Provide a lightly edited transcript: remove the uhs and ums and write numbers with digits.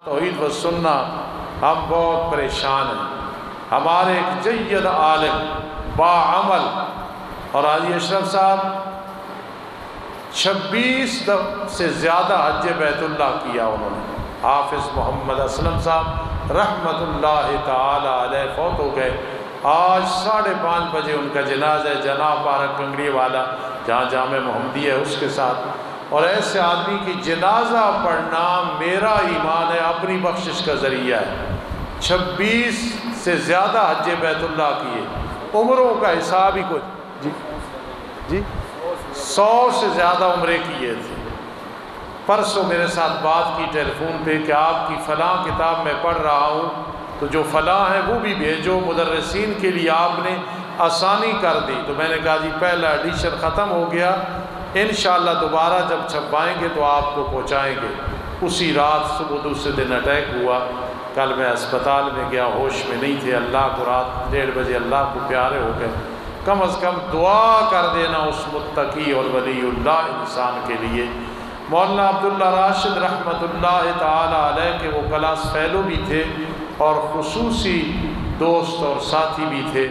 توحید و سنہ ہم بہت پریشان ہیں. ہمارے ایک جید عالم باعمل اور حاجی اشرف صاحب 26 سے زیادہ حج بیت اللہ کیا انہوں نے. حافظ محمد اسلم صاحب رحمت اللہ تعالی علیہ فوت ہو گئے. آج 5:30 بجے ان کا جنازہ ہے جناب پارک کنگڑی والا جہاں جامع محمدیہ ہے اس کے ساتھ. اور ایسے آدمی کی جنازہ پڑھنا میرا ایمان ہے اپنی بخشش کا ذریعہ ہے. 26 سے زیادہ حج بیت اللہ کیے. عمروں کا حساب ہی کچھ جی 100 سے زیادہ عمرے کیے تھے. پرسوں میرے ساتھ بات کی ٹیلی فون پہ کہ آپ کی فلاں کتاب میں پڑھ رہا ہوں تو جو فلاں ہے وہ بھی بھیجو، مدرسین کے لیے آپ نے آسانی کر دی. تو میں نے کہا جی پہلا ایڈیشن ختم ہو گیا، انشاءاللہ دوبارہ جب چھپائیں گے تو آپ کو پہنچائیں گے. اسی رات صبح دوسرے دن اٹیک ہوا. کل میں اسپتال میں گیا، ہوش میں نہیں تھے. اللہ کو رات 1:30 بجے اللہ کو پیارے ہو گئے. کم از کم دعا کر دینا اس متقی اور ولی اللہ انسان کے لیے. مولانا عبداللہ راشد رحمت اللہ تعالی علیہ کے وہ کلاس فیلو بھی تھے اور خصوصی دوست اور ساتھی بھی تھے.